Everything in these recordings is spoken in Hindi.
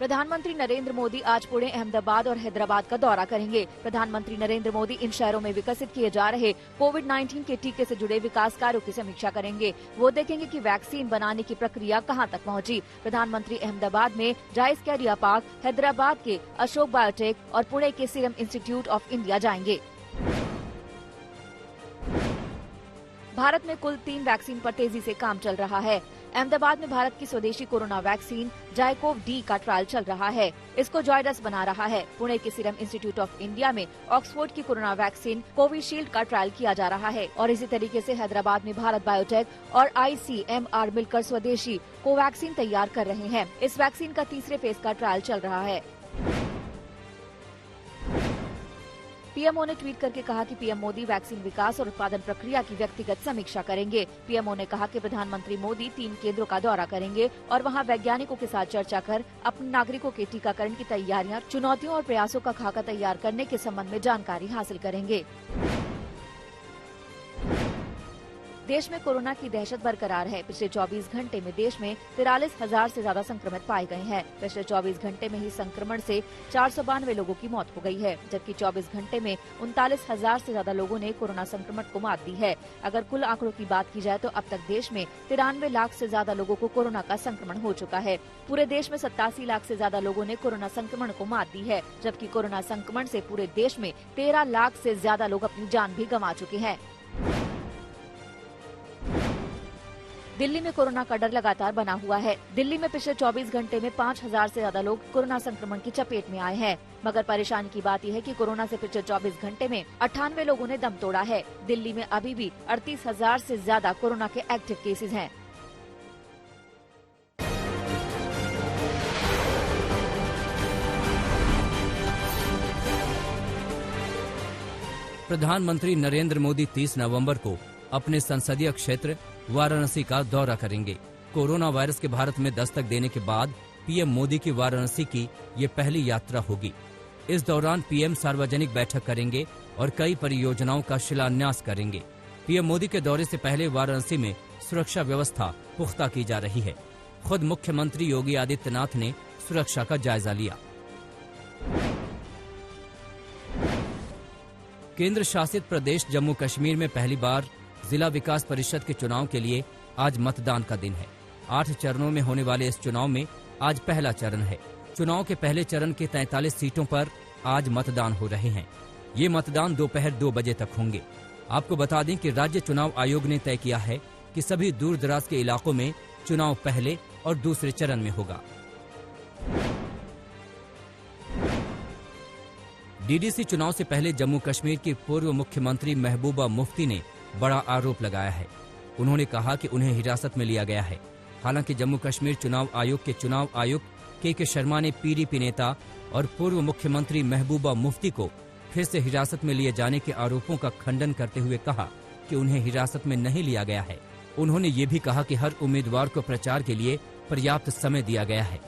प्रधानमंत्री नरेंद्र मोदी आज पुणे, अहमदाबाद और हैदराबाद का दौरा करेंगे। प्रधानमंत्री नरेंद्र मोदी इन शहरों में विकसित किए जा रहे कोविड-19 के टीके से जुड़े विकास कार्यों की समीक्षा करेंगे। वो देखेंगे कि वैक्सीन बनाने की प्रक्रिया कहां तक पहुंची। प्रधानमंत्री अहमदाबाद में जायस कैडिला पार्क, हैदराबाद के अशोक बायोटेक और पुणे के सीरम इंस्टीट्यूट ऑफ इंडिया जाएंगे। भारत में कुल 3 वैक्सीन पर तेजी से काम चल रहा है। अहमदाबाद में भारत की स्वदेशी कोरोना वैक्सीन जाइकोव-डी का ट्रायल चल रहा है। इसको जायडस बना रहा है। पुणे के सीरम इंस्टीट्यूट ऑफ इंडिया में ऑक्सफोर्ड की कोरोना वैक्सीन कोविशील्ड का ट्रायल किया जा रहा है और इसी तरीके से हैदराबाद में भारत बायोटेक और ICMR मिलकर स्वदेशी कोवैक्सीन तैयार कर रहे हैं। इस वैक्सीन का तीसरे फेज का ट्रायल चल रहा है। पीएमओ ने ट्वीट करके कहा कि पीएम मोदी वैक्सीन विकास और उत्पादन प्रक्रिया की व्यक्तिगत समीक्षा करेंगे। पीएमओ ने कहा कि प्रधानमंत्री मोदी 3 केंद्रों का दौरा करेंगे और वहां वैज्ञानिकों के साथ चर्चा कर अपने नागरिकों के टीकाकरण की तैयारियां, चुनौतियों और प्रयासों का खाका तैयार करने के संबंध में जानकारी हासिल करेंगे। देश में कोरोना की दहशत बरकरार है। पिछले 24 घंटे में देश में 43,000 से ज्यादा संक्रमित पाए गए हैं। पिछले 24 घंटे में ही संक्रमण से 492 लोगों की मौत हो गई है, जबकि 24 घंटे में 39,000 से ज्यादा लोगों ने कोरोना संक्रमण को मात दी है। अगर कुल आंकड़ों की बात की जाए तो अब तक देश में 93 लाख से ज्यादा लोगों को कोरोना का संक्रमण हो चुका है। पूरे देश में 87 लाख से ज्यादा लोगों ने कोरोना संक्रमण को मात दी है, जबकि कोरोना संक्रमण से पूरे देश में 13 लाख से ज्यादा लोग अपनी जान भी गंवा चुके हैं। दिल्ली में कोरोना का डर लगातार बना हुआ है। दिल्ली में पिछले 24 घंटे में 5,000 से ज्यादा लोग कोरोना संक्रमण की चपेट में आए हैं। मगर परेशानी की बात यह है कि कोरोना से पिछले 24 घंटे में 98 लोगों ने दम तोड़ा है। दिल्ली में अभी भी 38,000 से ज्यादा कोरोना के एक्टिव केसेस हैं। प्रधानमंत्री नरेंद्र मोदी 30 नवंबर को अपने संसदीय क्षेत्र वाराणसी का दौरा करेंगे। कोरोना वायरस के भारत में दस्तक देने के बाद पीएम मोदी की वाराणसी की ये पहली यात्रा होगी। इस दौरान पीएम सार्वजनिक बैठक करेंगे और कई परियोजनाओं का शिलान्यास करेंगे। पीएम मोदी के दौरे से पहले वाराणसी में सुरक्षा व्यवस्था पुख्ता की जा रही है। खुद मुख्यमंत्री योगी आदित्यनाथ ने सुरक्षा का जायजा लिया। केंद्र शासित प्रदेश जम्मू कश्मीर में पहली बार जिला विकास परिषद के चुनाव के लिए आज मतदान का दिन है। 8 चरणों में होने वाले इस चुनाव में आज पहला चरण है। चुनाव के पहले चरण के 43 सीटों पर आज मतदान हो रहे हैं। ये मतदान दोपहर 2 बजे तक होंगे। आपको बता दें कि राज्य चुनाव आयोग ने तय किया है कि सभी दूर दराज के इलाकों में चुनाव पहले और दूसरे चरण में होगा। डीडीसी चुनाव से पहले जम्मू कश्मीर की पूर्व मुख्यमंत्री महबूबा मुफ्ती ने बड़ा आरोप लगाया है। उन्होंने कहा कि उन्हें हिरासत में लिया गया है। हालांकि जम्मू कश्मीर चुनाव आयोग के चुनाव आयुक्त के शर्मा ने पीडीपी नेता और पूर्व मुख्यमंत्री महबूबा मुफ्ती को फिर से हिरासत में लिए जाने के आरोपों का खंडन करते हुए कहा कि उन्हें हिरासत में नहीं लिया गया है। उन्होंने ये भी कहा कि हर उम्मीदवार को प्रचार के लिए पर्याप्त समय दिया गया है।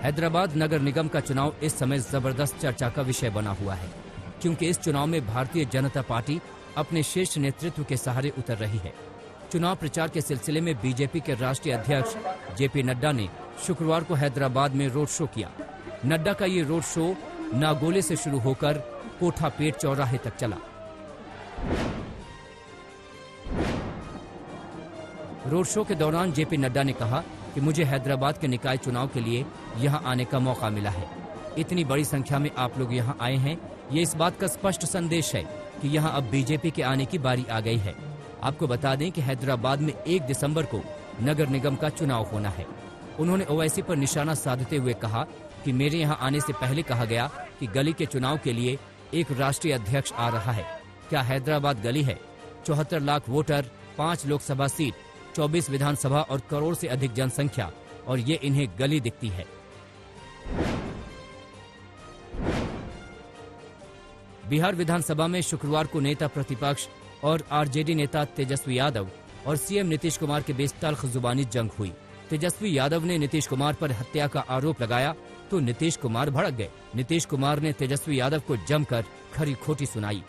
हैदराबाद नगर निगम का चुनाव इस समय जबरदस्त चर्चा का विषय बना हुआ है, क्योंकि इस चुनाव में भारतीय जनता पार्टी अपने शीर्ष नेतृत्व के सहारे उतर रही है। चुनाव प्रचार के सिलसिले में बीजेपी के राष्ट्रीय अध्यक्ष जेपी नड्डा ने शुक्रवार को हैदराबाद में रोड शो किया। नड्डा का ये रोड शो नागोले से शुरू होकर कोठापेट चौराहे तक चला। रोड शो के दौरान जेपी नड्डा ने कहा कि मुझे हैदराबाद के निकाय चुनाव के लिए यहां आने का मौका मिला है। इतनी बड़ी संख्या में आप लोग यहां आए हैं, ये इस बात का स्पष्ट संदेश है कि यहां अब बीजेपी के आने की बारी आ गई है। आपको बता दें कि हैदराबाद में 1 दिसंबर को नगर निगम का चुनाव होना है। उन्होंने ओवैसी पर निशाना साधते हुए कहा कि मेरे यहां आने से पहले कहा गया कि गली के चुनाव के लिए एक राष्ट्रीय अध्यक्ष आ रहा है। क्या हैदराबाद गली है? 74 लाख वोटर, 5 लोकसभा सीट, 24 विधानसभा और करोड़ से अधिक जनसंख्या, और ये इन्हें गली दिखती है। बिहार विधानसभा में शुक्रवार को नेता प्रतिपक्ष और आरजेडी नेता तेजस्वी यादव और सीएम नीतीश कुमार के बीच तल्ख जुबानी जंग हुई। तेजस्वी यादव ने नीतीश कुमार पर हत्या का आरोप लगाया तो नीतीश कुमार भड़क गए। नीतीश कुमार ने तेजस्वी यादव को जमकर खरी खोटी सुनाई।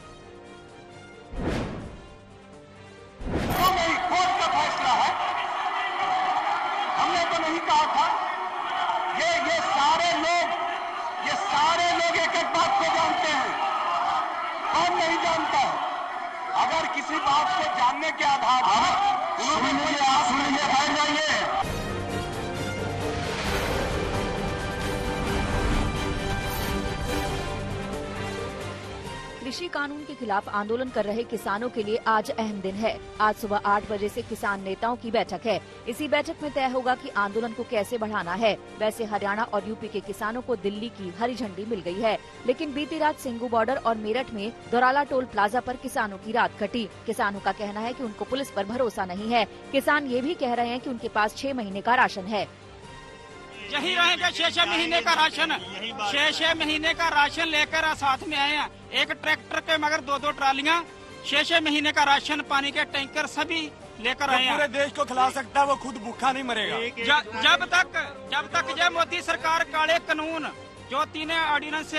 अगर किसी बात को जानने के आधार पर सुनिए बैठ जाइए। कृषि कानून के खिलाफ आंदोलन कर रहे किसानों के लिए आज अहम दिन है। आज सुबह 8 बजे से किसान नेताओं की बैठक है। इसी बैठक में तय होगा कि आंदोलन को कैसे बढ़ाना है। वैसे हरियाणा और यूपी के किसानों को दिल्ली की हरी झंडी मिल गई है, लेकिन बीती रात सिंघू बॉर्डर और मेरठ में दोराला टोल प्लाजा पर किसानों की रात कटी। किसानों का कहना है कि उनको पुलिस पर भरोसा नहीं है। किसान ये भी कह रहे हैं कि उनके पास 6 महीने का राशन है। यही रहेंगे 6 महीने का राशन, 6 महीने का राशन लेकर साथ में आए हैं। एक ट्रैक्टर के मगर 2-2 ट्रालियां 6 महीने का राशन, पानी के टैंकर सभी लेकर आए हैं। पूरे देश को खिला सकता है, वो खुद भूखा नहीं मरेगा। जब तक ये मोदी सरकार काले कानून जो 3 ऑर्डिनेंस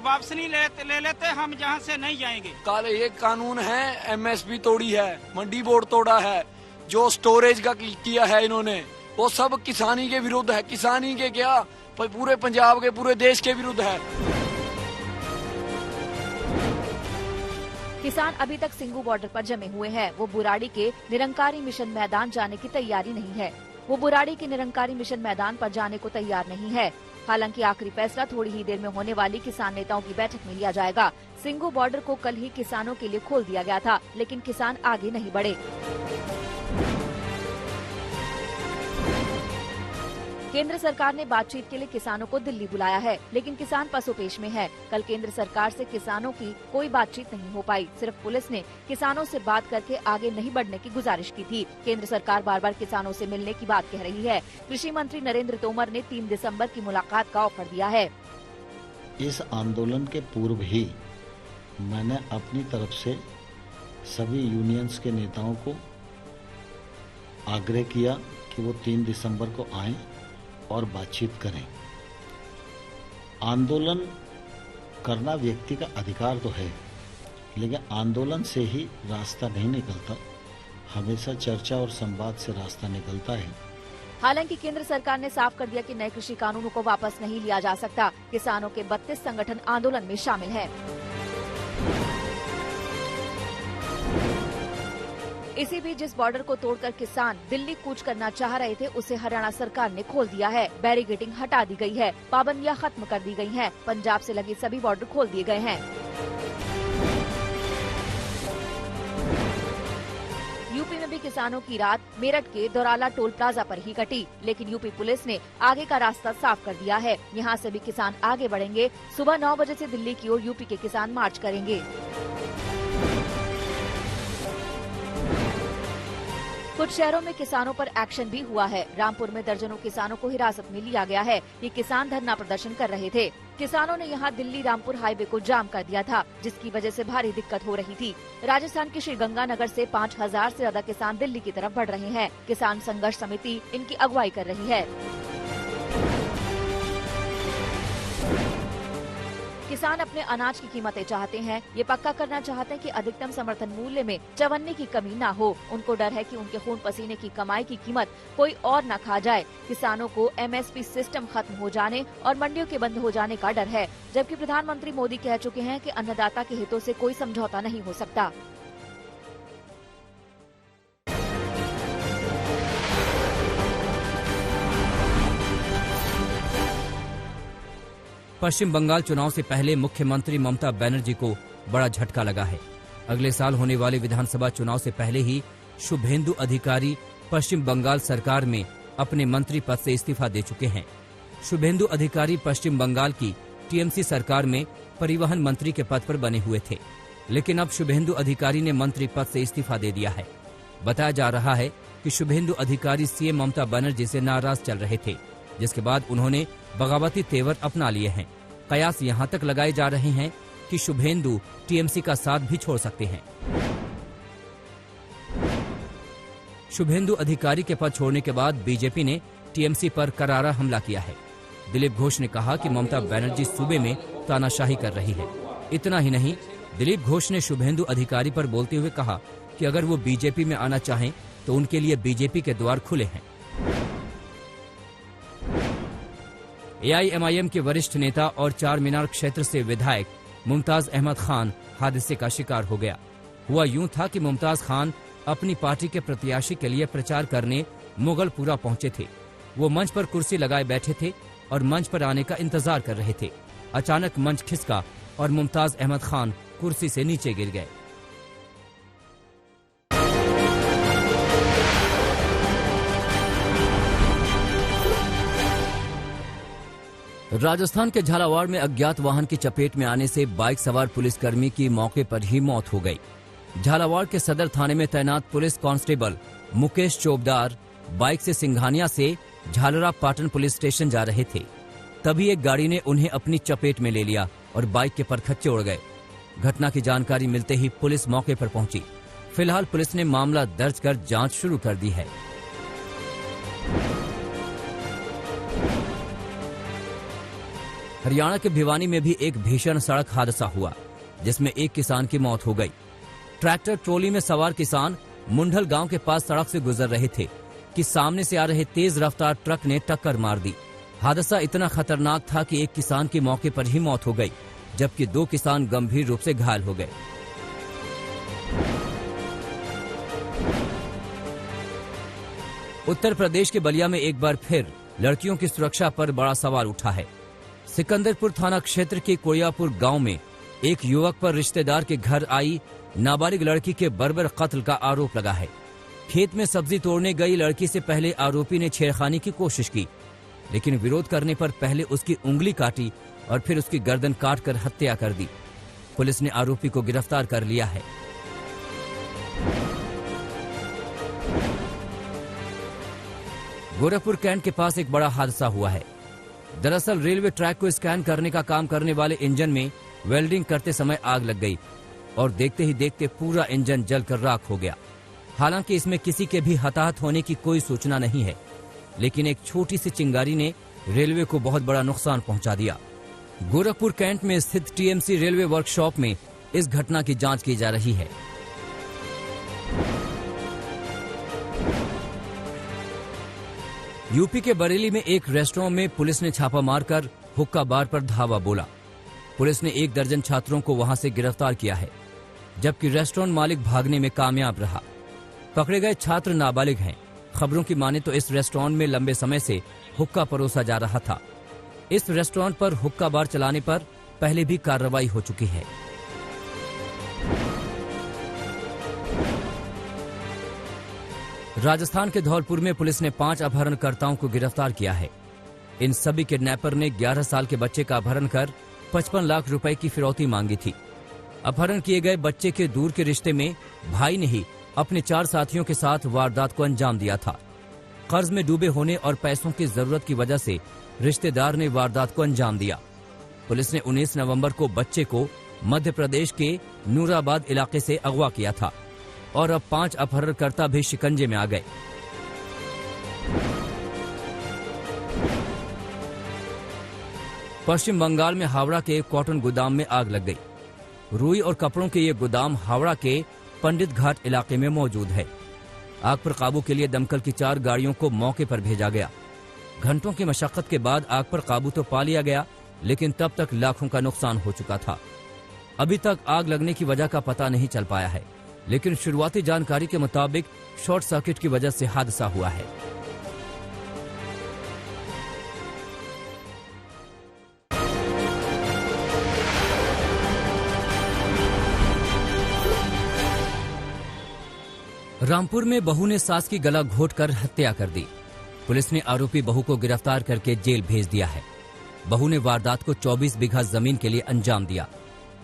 वापस नहीं ले लेते, हम जहाँ से नहीं जाएंगे। काले ये कानून है, MSP तोड़ी है, मंडी बोर्ड तोड़ा है, जो स्टोरेज का किया है इन्होंने, वो सब किसानी के विरुद्ध है। किसानी के क्या, पूरे पंजाब के, पूरे देश के विरुद्ध है। किसान अभी तक सिंघू बॉर्डर पर जमे हुए हैं। वो बुराड़ी के निरंकारी मिशन मैदान जाने की तैयारी नहीं है। वो बुराड़ी के निरंकारी मिशन मैदान पर जाने को तैयार नहीं है। हालांकि आखिरी फैसला थोड़ी ही देर में होने वाली किसान नेताओं की बैठक में लिया जाएगा। सिंघू बॉर्डर को कल ही किसानों के लिए खोल दिया गया था, लेकिन किसान आगे नहीं बढ़े। केंद्र सरकार ने बातचीत के लिए किसानों को दिल्ली बुलाया है, लेकिन किसान पसोपेश में है। कल केंद्र सरकार से किसानों की कोई बातचीत नहीं हो पाई। सिर्फ पुलिस ने किसानों से बात करके आगे नहीं बढ़ने की गुजारिश की थी। केंद्र सरकार बार बार किसानों से मिलने की बात कह रही है। कृषि मंत्री नरेंद्र तोमर ने 3 दिसंबर की मुलाकात का ऑफर दिया है। इस आंदोलन के पूर्व ही मैंने अपनी तरफ से सभी यूनियंस के नेताओं को आग्रह किया कि वो 3 दिसंबर को आएं और बातचीत करें। आंदोलन करना व्यक्ति का अधिकार तो है, लेकिन आंदोलन से ही रास्ता नहीं निकलता। हमेशा चर्चा और संवाद से रास्ता निकलता है। हालांकि केंद्र सरकार ने साफ कर दिया कि नए कृषि कानूनों को वापस नहीं लिया जा सकता। किसानों के 32 संगठन आंदोलन में शामिल हैं। इसी बीच जिस बॉर्डर को तोड़कर किसान दिल्ली कूच करना चाह रहे थे, उसे हरियाणा सरकार ने खोल दिया है। बैरिकेडिंग हटा दी गई है, पाबंदियां खत्म कर दी गई हैं। पंजाब से लगे सभी बॉर्डर खोल दिए गए हैं। यूपी में भी किसानों की रात मेरठ के दोराला टोल प्लाजा पर ही कटी, लेकिन यूपी पुलिस ने आगे का रास्ता साफ कर दिया है। यहाँ से भी किसान आगे बढ़ेंगे। सुबह 9 बजे से दिल्ली की ओर यूपी के किसान मार्च करेंगे। कुछ शहरों में किसानों पर एक्शन भी हुआ है। रामपुर में दर्जनों किसानों को हिरासत में लिया गया है। ये किसान धरना प्रदर्शन कर रहे थे। किसानों ने यहाँ दिल्ली रामपुर हाईवे को जाम कर दिया था, जिसकी वजह से भारी दिक्कत हो रही थी। राजस्थान के श्रीगंगानगर से 5000 से ज्यादा किसान दिल्ली की तरफ बढ़ रहे हैं। किसान संघर्ष समिति इनकी अगुवाई कर रही है। किसान अपने अनाज की कीमतें चाहते हैं। ये पक्का करना चाहते हैं कि अधिकतम समर्थन मूल्य में चवन्नी की कमी ना हो। उनको डर है कि उनके खून पसीने की कमाई की कीमत कोई और न खा जाए। किसानों को MSP सिस्टम खत्म हो जाने और मंडियों के बंद हो जाने का डर है, जबकि प्रधानमंत्री मोदी कह चुके हैं कि अन्नदाता के हितों से कोई समझौता नहीं हो सकता। पश्चिम बंगाल चुनाव से पहले मुख्यमंत्री ममता बनर्जी को बड़ा झटका लगा है। अगले साल होने वाले विधानसभा चुनाव से पहले ही शुभेंदु अधिकारी पश्चिम बंगाल सरकार में अपने मंत्री पद से इस्तीफा दे चुके हैं। शुभेंदु अधिकारी पश्चिम बंगाल की TMC सरकार में परिवहन मंत्री के पद पर बने हुए थे, लेकिन अब शुभेंदु अधिकारी ने मंत्री पद से इस्तीफा दे दिया है। बताया जा रहा है कि शुभेंदु अधिकारी CM ममता बनर्जी से नाराज चल रहे थे, जिसके बाद उन्होंने बगावती तेवर अपना लिए हैं। कयास यहाँ तक लगाए जा रहे हैं कि शुभेंदु TMC का साथ भी छोड़ सकते हैं। शुभेंदु अधिकारी के पद छोड़ने के बाद बीजेपी ने TMC पर करारा हमला किया है। दिलीप घोष ने कहा कि ममता बनर्जी सूबे में तानाशाही कर रही है। इतना ही नहीं, दिलीप घोष ने शुभेंदु अधिकारी पर बोलते हुए कहा कि अगर वो बीजेपी में आना चाहें तो उनके लिए बीजेपी के द्वार खुले हैं। AIMIM के वरिष्ठ नेता और चार मीनार क्षेत्र से विधायक मुमताज अहमद खान हादसे का शिकार हो गया। हुआ यूं था कि मुमताज खान अपनी पार्टी के प्रत्याशी के लिए प्रचार करने मुगलपुरा पहुंचे थे। वो मंच पर कुर्सी लगाए बैठे थे और मंच पर आने का इंतजार कर रहे थे। अचानक मंच खिसका और मुमताज अहमद खान कुर्सी से नीचे गिर गए। राजस्थान के झालावाड़ में अज्ञात वाहन की चपेट में आने से बाइक सवार पुलिसकर्मी की मौके पर ही मौत हो गई। झालावाड़ के सदर थाने में तैनात police constable Mukesh Chopdar bike से सिंघानिया से झालरा पाटन पुलिस स्टेशन जा रहे थे। तभी एक गाड़ी ने उन्हें अपनी चपेट में ले लिया और बाइक के परखच्चे उड़ गए। घटना की जानकारी मिलते ही पुलिस मौके पर पहुंची। फिलहाल पुलिस ने मामला दर्ज कर जांच शुरू कर दी है। हरियाणा के भिवानी में भी एक भीषण सड़क हादसा हुआ, जिसमें एक किसान की मौत हो गई। ट्रैक्टर ट्रॉली में सवार किसान मुंडल गांव के पास सड़क से गुजर रहे थे कि सामने से आ रहे तेज रफ्तार ट्रक ने टक्कर मार दी। हादसा इतना खतरनाक था कि एक किसान की मौके पर ही मौत हो गई, जबकि 2 किसान गंभीर रूप से घायल हो गए। उत्तर प्रदेश के बलिया में एक बार फिर लड़कियों की सुरक्षा पर बड़ा सवाल उठा है। सिकंदरपुर थाना क्षेत्र के कोयापुर गांव में एक युवक पर रिश्तेदार के घर आई नाबालिग लड़की के बर्बर कत्ल का आरोप लगा है। खेत में सब्जी तोड़ने गई लड़की से पहले आरोपी ने छेड़खानी की कोशिश की, लेकिन विरोध करने पर पहले उसकी उंगली काटी और फिर उसकी गर्दन काटकर हत्या कर दी। पुलिस ने आरोपी को गिरफ्तार कर लिया है। गोरखपुर कैंट के पास एक बड़ा हादसा हुआ है। दरअसल रेलवे ट्रैक को स्कैन करने का काम करने वाले इंजन में वेल्डिंग करते समय आग लग गई और देखते ही देखते पूरा इंजन जलकर राख हो गया। हालांकि इसमें किसी के भी हताहत होने की कोई सूचना नहीं है, लेकिन एक छोटी सी चिंगारी ने रेलवे को बहुत बड़ा नुकसान पहुंचा दिया। गोरखपुर कैंट में स्थित टीएमसी रेलवे वर्कशॉप में इस घटना की जांच की जा रही है। यूपी के बरेली में एक रेस्टोरेंट में पुलिस ने छापा मारकर हुक्का बार पर धावा बोला। पुलिस ने 1 दर्जन छात्रों को वहां से गिरफ्तार किया है, जबकि रेस्टोरेंट मालिक भागने में कामयाब रहा। पकड़े गए छात्र नाबालिग हैं। खबरों की माने तो इस रेस्टोरेंट में लंबे समय से हुक्का परोसा जा रहा था। इस रेस्टोरेंट पर हुक्का बार चलाने पर पहले भी कार्रवाई हो चुकी है। राजस्थान के धौलपुर में पुलिस ने 5 अपहरणकर्ताओं को गिरफ्तार किया है। इन सभी किडनैपर ने 11 साल के बच्चे का अपहरण कर 55 लाख रुपए की फिरौती मांगी थी। अपहरण किए गए बच्चे के दूर के रिश्ते में भाई ने ही अपने 4 साथियों के साथ वारदात को अंजाम दिया था। कर्ज में डूबे होने और पैसों की जरूरत की वजह से रिश्तेदार ने वारदात को अंजाम दिया। पुलिस ने 19 नवंबर को बच्चे को मध्य प्रदेश के नूराबाद इलाके से अगवा किया था और अब 5 अपहरणकर्ता भी शिकंजे में आ गए। पश्चिम बंगाल में हावड़ा के एक कॉटन गोदाम में आग लग गई। रुई और कपड़ों के ये गोदाम हावड़ा के पंडित घाट इलाके में मौजूद है। आग पर काबू के लिए दमकल की 4 गाड़ियों को मौके पर भेजा गया। घंटों की मशक्कत के बाद आग पर काबू तो पा लिया गया, लेकिन तब तक लाखों का नुकसान हो चुका था। अभी तक आग लगने की वजह का पता नहीं चल पाया है, लेकिन शुरुआती जानकारी के मुताबिक शॉर्ट सर्किट की वजह से हादसा हुआ है। रामपुर में बहू ने सास की गला घोंटकर हत्या कर दी। पुलिस ने आरोपी बहू को गिरफ्तार करके जेल भेज दिया है। बहू ने वारदात को 24 बीघा जमीन के लिए अंजाम दिया।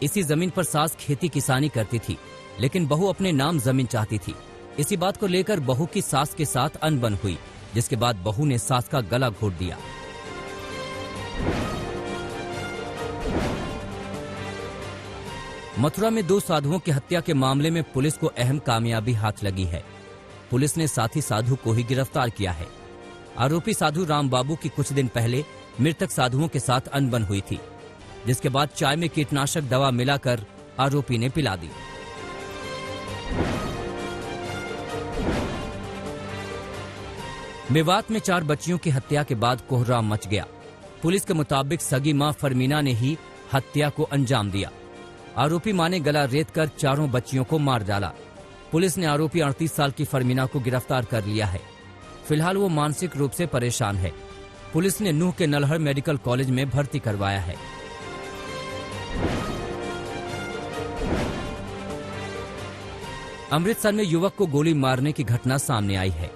इसी जमीन पर सास खेती किसानी करती थी, लेकिन बहू अपने नाम जमीन चाहती थी। इसी बात को लेकर बहू की सास के साथ अनबन हुई, जिसके बाद बहू ने सास का गला घोंट दिया। मथुरा में 2 साधुओं की हत्या के मामले में पुलिस को अहम कामयाबी हाथ लगी है। पुलिस ने साथी साधु को ही गिरफ्तार किया है। आरोपी साधु राम बाबू की कुछ दिन पहले मृतक साधुओं के साथ अनबन हुई थी, जिसके बाद चाय में कीटनाशक दवा मिलाकर आरोपी ने पिला दी। मेवात में 4 बच्चियों की हत्या के बाद कोहराम मच गया। पुलिस के मुताबिक सगी मां फरमीना ने ही हत्या को अंजाम दिया। आरोपी मां ने गला रेत कर चारों बच्चियों को मार डाला। पुलिस ने आरोपी 38 साल की फरमीना को गिरफ्तार कर लिया है। फिलहाल वो मानसिक रूप से परेशान है। पुलिस ने नूह के नलहर मेडिकल कॉलेज में भर्ती करवाया है। अमृतसर में युवक को गोली मारने की घटना सामने आई है।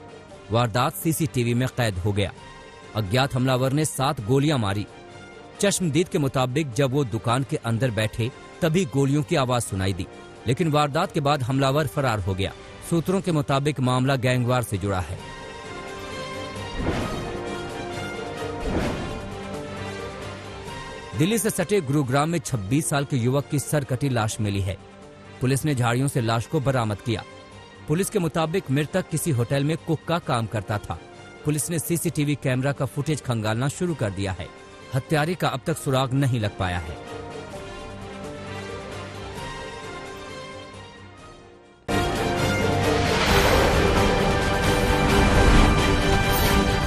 वारदात सीसीटीवी में कैद हो गया। अज्ञात हमलावर ने 7 गोलियां मारी। चश्मदीद के मुताबिक जब वो दुकान के अंदर बैठे तभी गोलियों की आवाज सुनाई दी, लेकिन वारदात के बाद हमलावर फरार हो गया। सूत्रों के मुताबिक मामला गैंगवार से जुड़ा है। दिल्ली से सटे गुरुग्राम में 26 साल के युवक की सरकटी लाश मिली है। पुलिस ने झाड़ियों से लाश को बरामद किया। पुलिस के मुताबिक मृतक किसी होटल में कुक का काम करता था। पुलिस ने सीसीटीवी कैमरा का फुटेज खंगालना शुरू कर दिया है। हत्यारे का अब तक सुराग नहीं लग पाया है।